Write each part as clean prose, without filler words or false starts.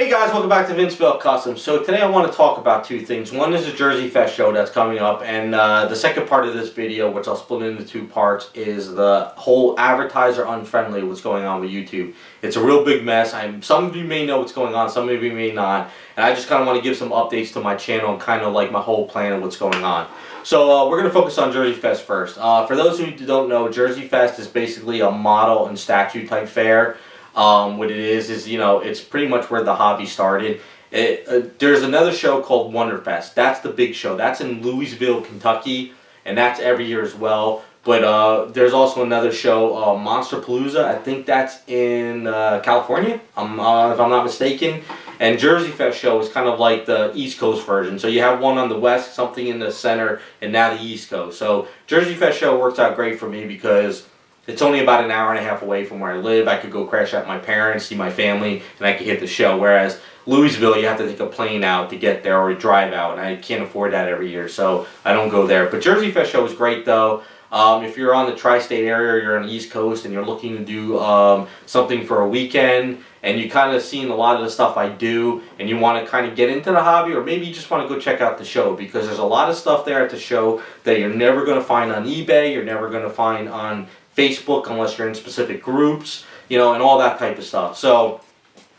Hey guys, welcome back to VinceVellCustoms. So today I want to talk about two things. One is the Jerseyfest show that's coming up, and the second part of this video, which I'll split into two parts, is the whole Advertiser Unfriendly, what's going on with YouTube. It's a real big mess. Some of you may know what's going on, some of you may not, and I just kind of want to give some updates to my channel and kind of like my whole plan of what's going on. So we're going to focus on Jerseyfest first. For those who don't know, Jerseyfest is basically a model and statue type fair. What it is, you know, it's pretty much where the hobby started. There's another show called Wonderfest. That's the big show. That's in Louisville, Kentucky, and that's every year as well. But there's also another show, Monsterpalooza. I think that's in California, if I'm not mistaken. And Jerseyfest show is kind of like the East Coast version. So you have one on the West, something in the center, and now the East Coast. So Jerseyfest show works out great for me because it's only about an hour and a half away from where I live. I could go crash at my parents, see my family, and I could hit the show. Whereas Louisville, you have to take a plane out to get there or drive out, and I can't afford that every year, so I don't go there. But Jerseyfest show is great though. If you're on the tri-state area, or you're on the East Coast, and you're looking to do something for a weekend, and you kind of seen a lot of the stuff I do, and you want to kind of get into the hobby, or maybe you just want to go check out the show, because there's a lot of stuff there at the show that you're never going to find on eBay, you're never going to find on Facebook unless you're in specific groups, you know, and all that type of stuff. So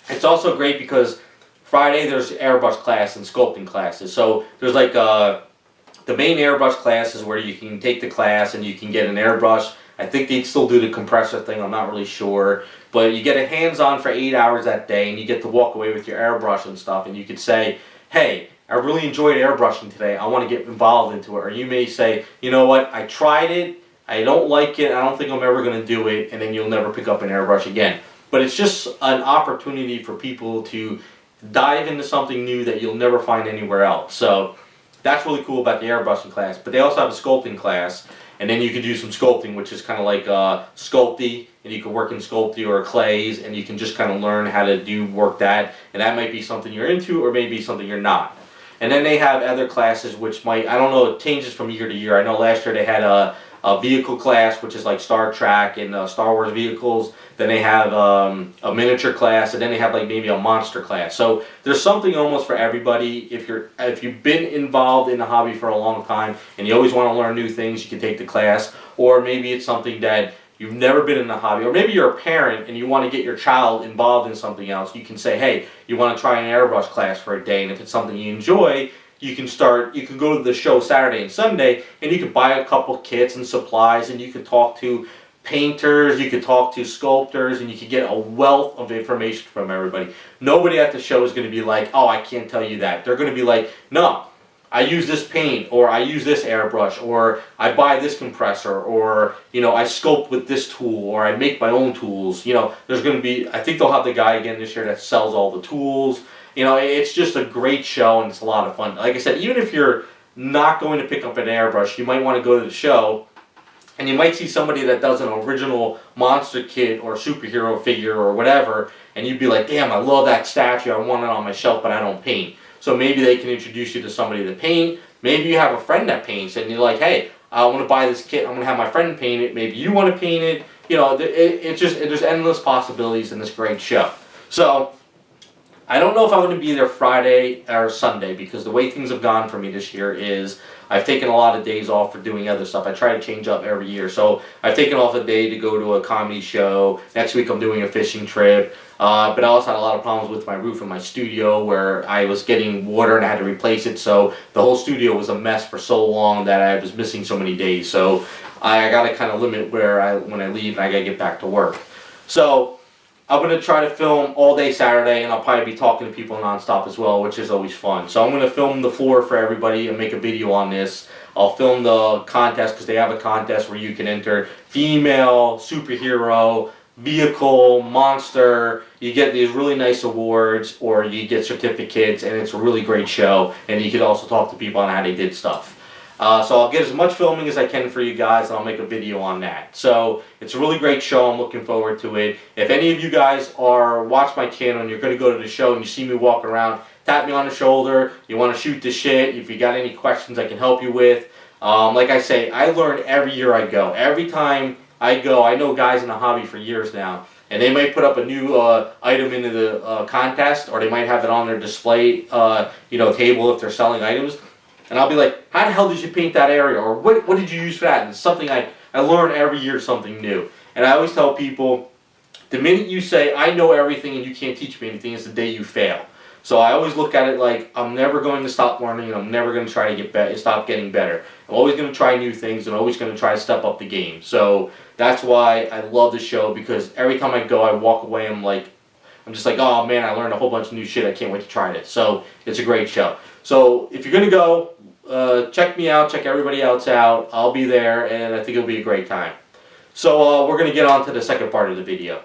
it's also great because Friday there's airbrush class and sculpting classes. So there's like the main airbrush classes where you can take the class and you can get an airbrush. I think they'd still do the compressor thing, I'm not really sure. But you get a hands-on for 8 hours that day, and you get to walk away with your airbrush and stuff, and you could say, hey, I really enjoyed airbrushing today, I want to get involved into it. Or you may say, you know what, I tried it, I don't like it, I don't think I'm ever going to do it, and then you'll never pick up an airbrush again. But it's just an opportunity for people to dive into something new that you'll never find anywhere else. So that's really cool about the airbrushing class. But they also have a sculpting class, and then you can do some sculpting, which is kind of like Sculpty, and you can work in Sculpty or clays, and you can just kind of learn how to work that, and that might be something you're into or maybe something you're not. And then they have other classes which might, I don't know, it changes from year to year. I know last year they had a vehicle class, which is like Star Trek and Star Wars vehicles. Then they have a miniature class, and then they have like maybe a monster class. So there's something almost for everybody. If you've been involved in the hobby for a long time and you always want to learn new things, you can take the class. Or maybe it's something that you've never been in the hobby, or maybe you're a parent and you want to get your child involved in something else. You can say, hey, you want to try an airbrush class for a day, and if it's something you enjoy, you can go to the show Saturday and Sunday, and you can buy a couple kits and supplies, and you can talk to painters, you can talk to sculptors, and you can get a wealth of information from everybody. Nobody at the show is going to be like, oh, I can't tell you that. They're going to be like, no, I use this paint, or I use this airbrush, or I buy this compressor, or, you know, I sculpt with this tool, or I make my own tools. You know, there's going to be, I think they'll have the guy again this year that sells all the tools. You know, it's just a great show, and it's a lot of fun. Like I said, even if you're not going to pick up an airbrush, you might want to go to the show, and you might see somebody that does an original monster kit or superhero figure or whatever, and you'd be like, damn, I love that statue, I want it on my shelf, but I don't paint. So maybe they can introduce you to somebody that paint. Maybe you have a friend that paints, and you're like, hey, I want to buy this kit, I'm going to have my friend paint it, maybe you want to paint it. You know, there's endless possibilities in this great show. So I don't know if I'm going to be there Friday or Sunday, because the way things have gone for me this year is I've taken a lot of days off for doing other stuff. I try to change up every year. So I've taken off a day to go to a comedy show. Next week I'm doing a fishing trip. But I also had a lot of problems with my roof in my studio where I was getting water and I had to replace it. So the whole studio was a mess for so long that I was missing so many days. So I got to kind of limit when I leave, and I got to get back to work. So I'm going to try to film all day Saturday, and I'll probably be talking to people nonstop as well, which is always fun. So I'm going to film the floor for everybody and make a video on this. I'll film the contest, because they have a contest where you can enter female, superhero, vehicle, monster. You get these really nice awards, or you get certificates, and it's a really great show. And you can also talk to people on how they did stuff. So I'll get as much filming as I can for you guys, and I'll make a video on that. So it's a really great show. I'm looking forward to it. If any of you guys watch my channel and you're going to go to the show and you see me walk around, tap me on the shoulder. You want to shoot the shit. If you got any questions I can help you with. Like I say, I learn every year I go. Every time I go, I know guys in the hobby for years now. and they might put up a new item into the contest, or they might have it on their display, table if they're selling items. And I'll be like, how the hell did you paint that area? Or what did you use for that? And it's something I learn every year, something new. And I always tell people, the minute you say, I know everything and you can't teach me anything, is the day you fail. So I always look at it like, I'm never going to stop learning, and I'm never going to try to stop getting better. I'm always going to try new things, and I'm always going to try to step up the game. So that's why I love the show, because every time I go, I walk away, I'm just like, oh man, I learned a whole bunch of new shit. I can't wait to try it. So it's a great show. So if you're going to go, check me out, check everybody else out. I'll be there, and I think it'll be a great time. So we're going to get on to the second part of the video.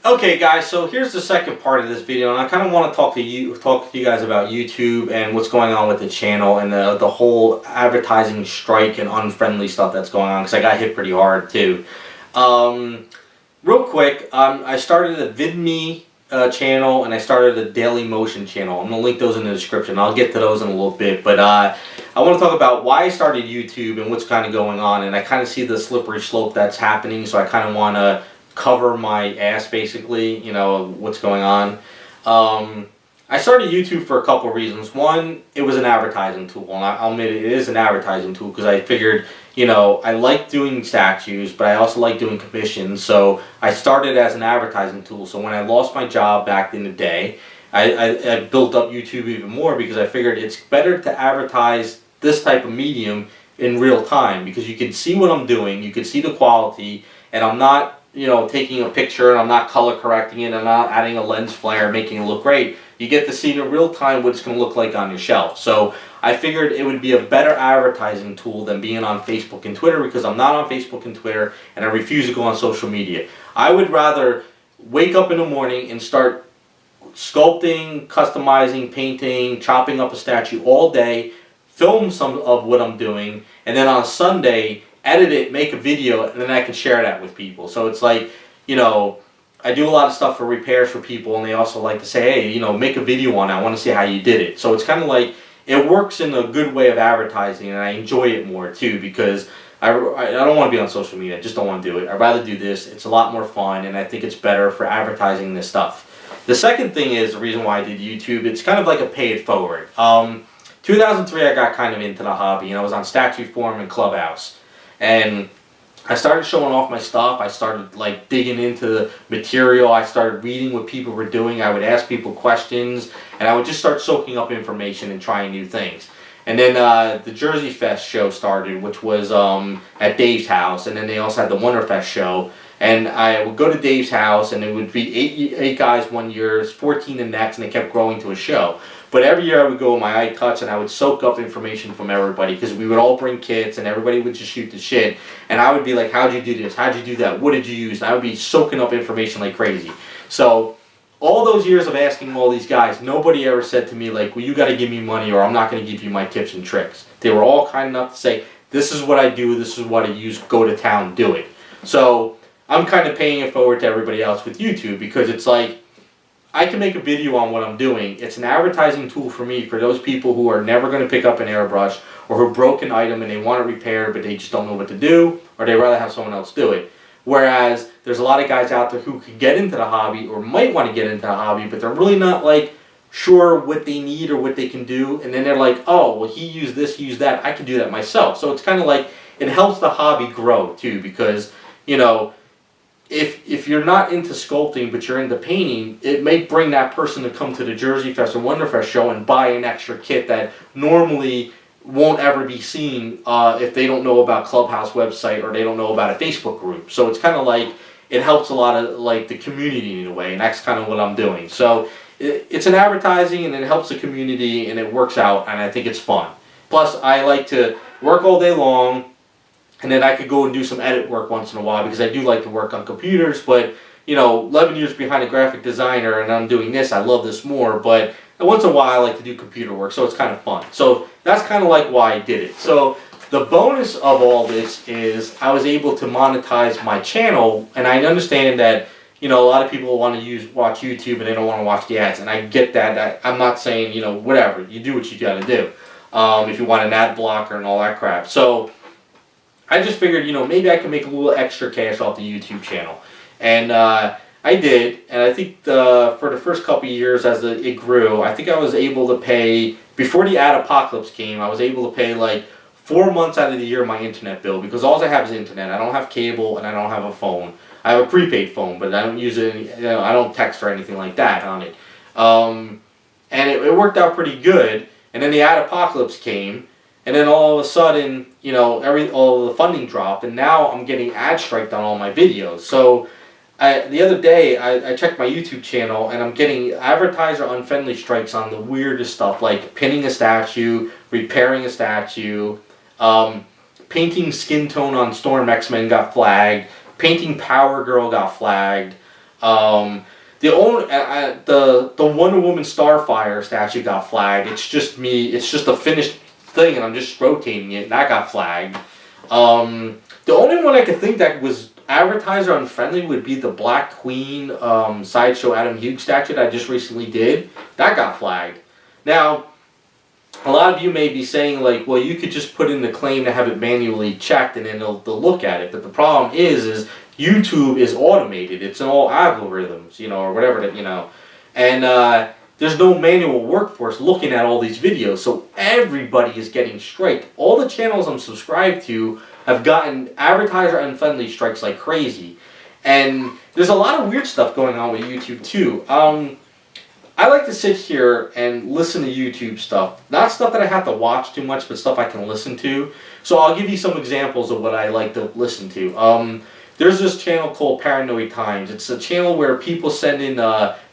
Okay guys, so here's the second part of this video, and I kind of want to talk to you guys about YouTube and what's going on with the channel and the whole advertising strike and unfriendly stuff that's going on, because I got hit pretty hard too. Real quick, I started a VidMe channel, and I started a Daily Motion channel. I'm going to link those in the description. I'll get to those in a little bit, but I want to talk about why I started YouTube and what's kind of going on, and I kind of see the slippery slope that's happening, so I kind of want to cover my ass, basically, what's going on. I started YouTube for a couple of reasons. One, it was an advertising tool, and I'll admit it is an advertising tool, because I figured, I like doing statues, but I also like doing commissions, so I started as an advertising tool. So when I lost my job back in the day, I built up YouTube even more, because I figured it's better to advertise this type of medium in real time, because you can see what I'm doing, you can see the quality, and I'm not taking a picture, and I'm not color correcting it, I'm not adding a lens flare, making it look great. You get to see in real time what it's going to look like on your shelf. So I figured it would be a better advertising tool than being on Facebook and Twitter, because I'm not on Facebook and Twitter, and I refuse to go on social media. I would rather wake up in the morning and start sculpting, customizing, painting, chopping up a statue all day, film some of what I'm doing, and then on Sunday edit it, make a video, and then I can share that with people. So it's like, I do a lot of stuff for repairs for people, and they also like to say, hey, make a video on it. I want to see how you did it. So it's kind of like, it works in a good way of advertising, and I enjoy it more too, because I don't want to be on social media. I just don't want to do it. I'd rather do this. It's a lot more fun, and I think it's better for advertising this stuff. The second thing is the reason why I did YouTube. It's kind of like a pay it forward. 2003, I got kind of into the hobby, and I was on Statue Forum and Clubhouse. And I started showing off my stuff. I started digging into the material. I started reading what people were doing. I would ask people questions, and I would just start soaking up information and trying new things. And then the Jerseyfest show started, which was at Dave's house, and then they also had the Wonderfest show. And I would go to Dave's house, and it would be eight guys one year, 14 the next, and it kept growing to a show. But every year I would go with my iTouch, and I would soak up information from everybody, because we would all bring kits, and everybody would just shoot the shit. And I would be like, how'd you do this? How'd you do that? What did you use? And I would be soaking up information like crazy. So all those years of asking all these guys, nobody ever said to me well, you got to give me money, or I'm not going to give you my tips and tricks. They were all kind enough to say, this is what I do, this is what I use, go to town, do it. So I'm kind of paying it forward to everybody else with YouTube, because it's like, I can make a video on what I'm doing. It's an advertising tool for me, for those people who are never going to pick up an airbrush, or who broke an item and they want it repaired but they just don't know what to do, or they'd rather have someone else do it. Whereas there's a lot of guys out there who could get into the hobby, or might want to get into the hobby, but they're really not sure what they need or what they can do, and then they're like, oh, well, he used this, he used that, I can do that myself. So it's kind of like, it helps the hobby grow too, because if you're not into sculpting but you're into painting, it may bring that person to come to the Jerseyfest or Wonderfest show and buy an extra kit that normally won't ever be seen if they don't know about Clubhouse website, or they don't know about a Facebook group. So it's kind of like, it helps a lot of the community in a way, and that's kind of what I'm doing. So it's an advertising, and it helps the community, and it works out, and I think it's fun. Plus, I like to work all day long, and then I could go and do some edit work once in a while, because I do like to work on computers, but 11 years behind a graphic designer, and I'm doing this, I love this more, but once in a while I like to do computer work, so it's kind of fun. So that's kind of why I did it. So the bonus of all this is I was able to monetize my channel, and I understand that a lot of people want to watch YouTube and they don't want to watch the ads, and I get that. I'm not saying, whatever, you do what you got to do if you want an ad blocker and all that crap. So I just figured, maybe I can make a little extra cash off the YouTube channel. And I did, and I think for the first couple of years as it grew, I think I was able to pay, before the ad apocalypse came, I was able to pay like 4 months out of the year my internet bill, because all I have is internet. I don't have cable and I don't have a phone. I have a prepaid phone, but I don't use it, I don't text or anything like that on it. And it worked out pretty good, and then the ad apocalypse came, and then all of a sudden, all the funding dropped, and now I'm getting ad striked on all my videos. So the other day, I checked my YouTube channel, and I'm getting Advertiser Unfriendly strikes on the weirdest stuff, like pinning a statue, repairing a statue, painting skin tone on Storm X-Men got flagged, painting Power Girl got flagged, the Wonder Woman Starfire statue got flagged. It's just me, it's just a finished thing, and I'm just rotating it, and that got flagged. The only one I could think that was Advertiser Unfriendly would be the Black Queen Sideshow Adam Hughes statue that I just recently did. That got flagged. Now, a lot of you may be saying, like, well, you could just put in the claim to have it manually checked and then they'll look at it. But the problem is YouTube is automated. It's in all algorithms, or whatever, and there's no manual workforce looking at all these videos, so everybody is getting striked. All the channels I'm subscribed to have gotten Advertiser Unfriendly strikes like crazy. And there's a lot of weird stuff going on with YouTube too. I like to sit here and listen to YouTube stuff. Not stuff that I have to watch too much, but stuff I can listen to. So I'll give you some examples of what I like to listen to. There's this channel called Paranoid Times. It's a channel where people send in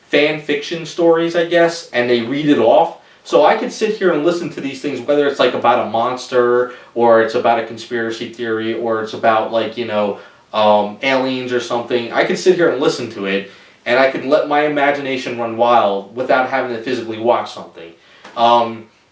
fan fiction stories, I guess, and they read it off. So I could sit here and listen to these things, whether it's like about a monster, or it's about a conspiracy theory, or it's about like, aliens or something. I could sit here and listen to it, and I could let my imagination run wild without having to physically watch something.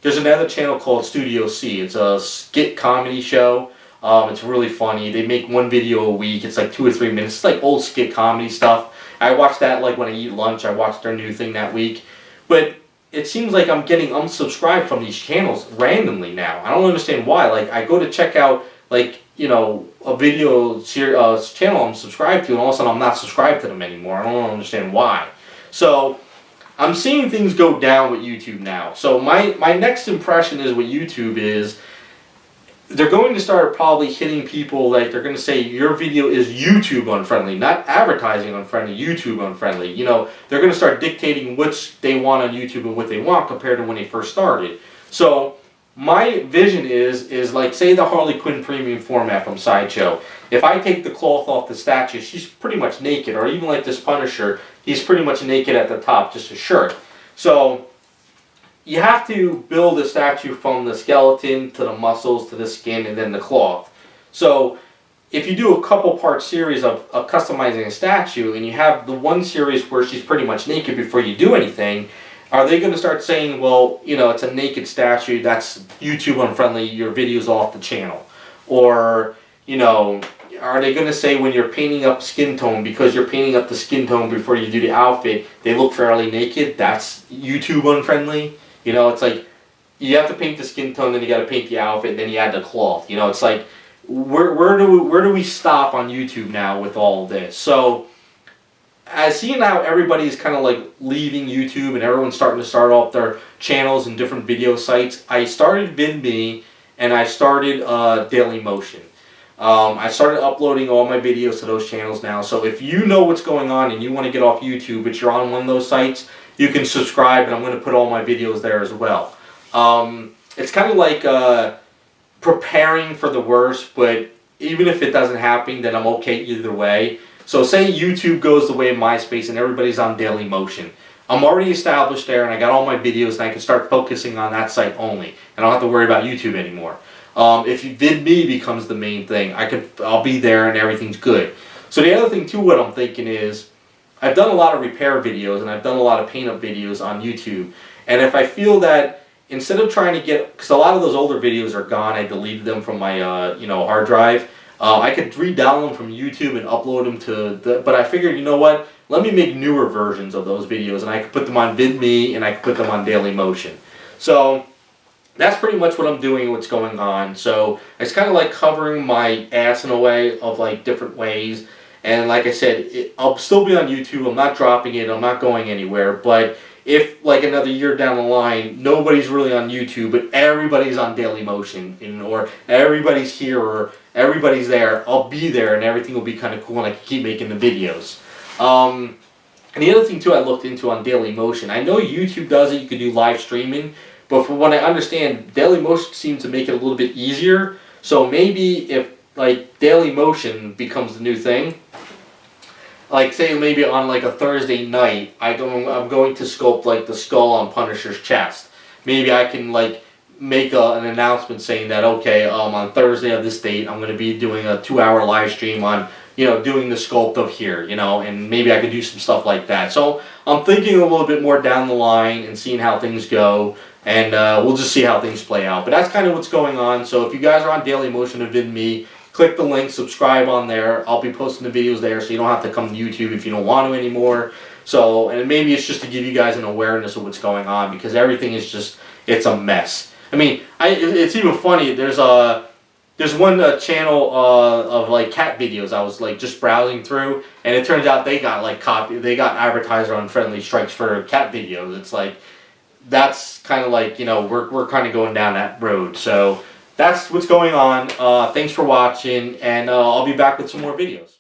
There's another channel called Studio C. It's a skit comedy show. It's really funny. They make one video a week. It's like 2 or 3 minutes. It's like old skit comedy stuff. I watch that like when I eat lunch. I watch their new thing that week. But it seems like I'm getting unsubscribed from these channels randomly now. I don't understand why. Like, I go to check out, like, a video channel I'm subscribed to, and all of a sudden I'm not subscribed to them anymore. I don't understand why. So I'm seeing things go down with YouTube now. So my next impression is with YouTube is they're going to start probably hitting people, like they're going to say your video is YouTube unfriendly, not advertising unfriendly, YouTube unfriendly. They're going to start dictating which they want on YouTube and what they want compared to when they first started. So my vision is like, say the Harley Quinn premium format from Sideshow. If I take the cloth off the statue, she's pretty much naked, or even like this Punisher, he's pretty much naked at the top, just a shirt. So you have to build a statue from the skeleton to the muscles to the skin and then the cloth. So if you do a couple part series of customizing a statue, and you have the one series where she's pretty much naked before you do anything, are they going to start saying, well, it's a naked statue, that's YouTube unfriendly, your video's off the channel? Or, are they going to say when you're painting up skin tone, because you're painting up the skin tone before you do the outfit, they look fairly naked, that's YouTube unfriendly? It's like, you have to paint the skin tone, then you got to paint the outfit, then you add the cloth. It's like, where do we stop on YouTube now with all of this? So, I see now everybody is kind of like leaving YouTube, and everyone's starting to start off their channels and different video sites. I started VinMe, and I started Daily Motion. I started uploading all my videos to those channels now. So if you know what's going on and you want to get off YouTube, but you're on one of those sites, you can subscribe, and I'm going to put all my videos there as well. It's kind of like preparing for the worst, but even if it doesn't happen, then I'm okay either way. So say YouTube goes the way of MySpace and everybody's on Daily Motion. I'm already established there, and I got all my videos, and I can start focusing on that site only. I don't have to worry about YouTube anymore. If VidMe becomes the main thing, I'll be there and everything's good. So the other thing too, what I'm thinking is, I've done a lot of repair videos and I've done a lot of paint up videos on YouTube. And if I feel that instead of trying to get, because a lot of those older videos are gone, I deleted them from my hard drive. I could re-download them from YouTube and upload them to but I figured, you know what, let me make newer versions of those videos, and I could put them on VidMe and I could put them on Daily Motion. So that's pretty much what I'm doing, what's going on. So it's kind of like covering my ass in a way of like different ways. And like I said, I'll still be on YouTube. I'm not dropping it. I'm not going anywhere. But if like another year down the line, nobody's really on YouTube, but everybody's on Dailymotion, or everybody's here, or everybody's there, I'll be there, and everything will be kind of cool, and I can keep making the videos. And the other thing too I looked into on Dailymotion, I know YouTube does it, you can do live streaming, but from what I understand, Dailymotion seems to make it a little bit easier. So maybe if like Dailymotion becomes the new thing, like say maybe on like a Thursday night, I'm going to sculpt like the skull on Punisher's chest. Maybe I can like make an announcement saying that, okay, on Thursday of this date, I'm going to be doing a 2-hour live stream on, doing the sculpt of here, and maybe I could do some stuff like that. So I'm thinking a little bit more down the line and seeing how things go, and we'll just see how things play out. But that's kind of what's going on. So if you guys are on Dailymotion of VinMe, click the link, subscribe on there. I'll be posting the videos there, so you don't have to come to YouTube if you don't want to anymore. So, and maybe it's just to give you guys an awareness of what's going on, because everything is just, it's a mess. I mean, it's even funny. There's one channel of like cat videos I was like just browsing through, and it turns out they got like Advertiser Unfriendly strikes for cat videos. It's like, that's kind of like, we're kind of going down that road. So that's what's going on. Thanks for watching, and I'll be back with some more videos.